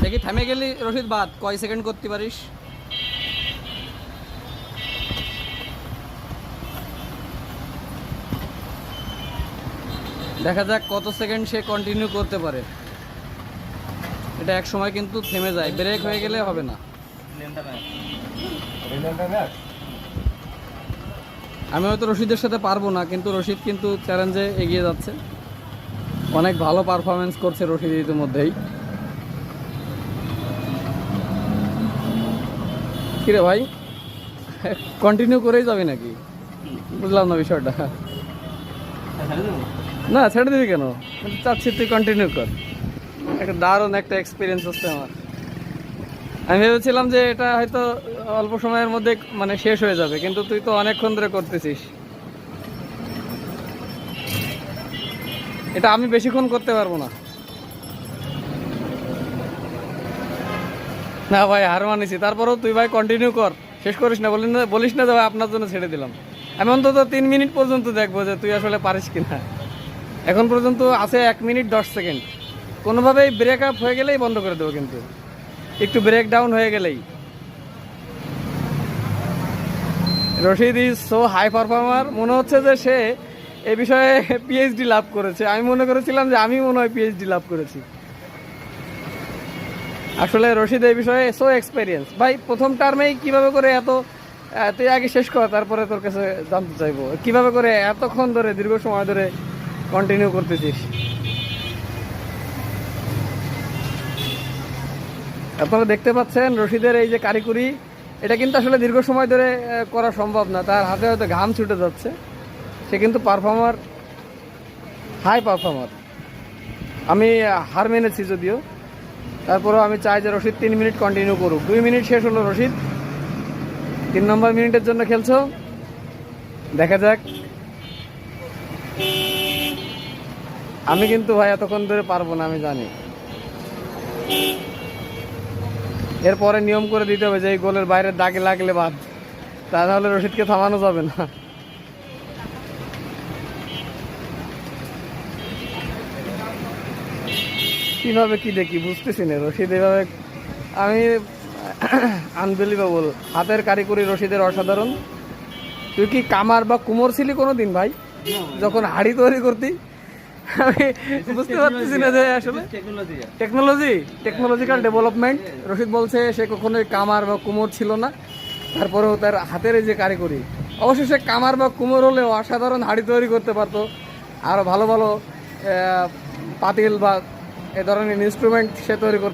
দেখি থেমে গেলি রশিদ বাদ কয় সেকেন্ড করতে পারিস? দেখা যাক কত সেকেন্ড সে কন্টিনিউ করতে পারে। এটা এক সময় কিন্তু থেমে যায়, ব্রেক হয়ে গেলে হবে না। আমি হয়তো রশিদের সাথে পারবো না, কিন্তু রশিদ কিন্তু চ্যালেঞ্জে এগিয়ে যাচ্ছে। অনেক ভালো পারফরমেন্স করছে রশিদ ইতিমধ্যেই। কিরে ভাই, কন্টিনিউ করেই যাবে নাকি? বুঝলাম না বিষয়টা। না ছেড়ে দিবি কেন? চাচ্ছি তুই কন্টিনিউ কর। একটা দারুণ একটা এক্সপিরিয়েন্স হচ্ছে আমার। আমি ভেবেছিলাম যে এটা হয়তো অল্প সময়ের মধ্যে মানে শেষ হয়ে যাবে, কিন্তু তুই তো অনেকক্ষণ ধরে করতেছিস। এটা আমি বেশিক্ষণ করতে পারবো না। না ভাই, হার মানিছি। তারপরেও তুই ভাই কন্টিনিউ কর, শেষ করিস না। বলিস না যে ভাই আপনার জন্য ছেড়ে দিলাম। আমি অন্তত 3 মিনিট পর্যন্ত দেখবো যে তুই আসলে পারিস কিনা। এখন পর্যন্ত আছে 1 মিনিট 10 সেকেন্ড। কোনোভাবেই ব্রেক আপ হয়ে গেলেই বন্ধ করে দেবো, কিন্তু একটু ব্রেক ডাউন হয়ে গেলেই। Rashid is so high performer. মনে হচ্ছে যে সে এ বিষয়ে পিএইচডি লাভ করেছে। আমি মনে করেছিলাম যে আমি মনে হয় পিএইচডি লাভ করেছি। আসলে রশিদ এই বিষয়ে সো এক্সপেরিয়েন্স। ভাই প্রথম টার্মেই কিভাবে করে এত, তুই আগে শেষ কর, তারপরে তোর কাছে জানতে চাইবো কিভাবে করে এতক্ষণ ধরে দীর্ঘ সময় ধরে কন্টিনিউ করতেছিস। আপনারা দেখতে পাচ্ছেন রশিদের এই যে কারিগরি, এটা কিন্তু আসলে দীর্ঘ সময় ধরে করা সম্ভব না। তার হাতে হয়তো ঘাম ছুটে যাচ্ছে। সে কিন্তু পারফর্মার, হাই পারফর্মার। আমি হার মেনেছি যদিও, তারপরেও আমি চাই যে রশিদ 3 মিনিট কন্টিনিউ করুক। 2 মিনিট শেষ হলো রশিদ, 3 নম্বর মিনিটের জন্য খেলছো। দেখা যাক। আমি কিন্তু ভাই এতক্ষণ ধরে পারবো না, আমি জানি। এরপরে নিয়ম করে দিতে হবে যে এই গোলের বাইরে দাগে লাগলে বাদ, তা নাহলে রশিদকে থামানো যাবে না। কিভাবে কি দেখি বুঝতেছি না রশিদ এভাবে। আমি আনবিলিভেবল। হাতের কারিগরি রশিদের অসাধারণ। তুই কি কামার বা কুমোর ছিলি কোনোদিন ভাই, যখন হাড়ি তৈরি করতি? আমি বুঝতে পারতেছি না যে আসলে টেকনোলজিক্যাল ডেভেলপমেন্ট। রশিদ বলছে সে কখনোই কামার বা কুমোর ছিল না, তারপরেও তার হাতের এই যে কারিগরি। অবশ্যই সে কামার বা কুমোর হলেও অসাধারণ হাড়ি তৈরি করতে পারতো। আরও ভালো ভালো পাতিল বা এ ধরনের ইনস্ট্রুমেন্ট সে তৈরি করতে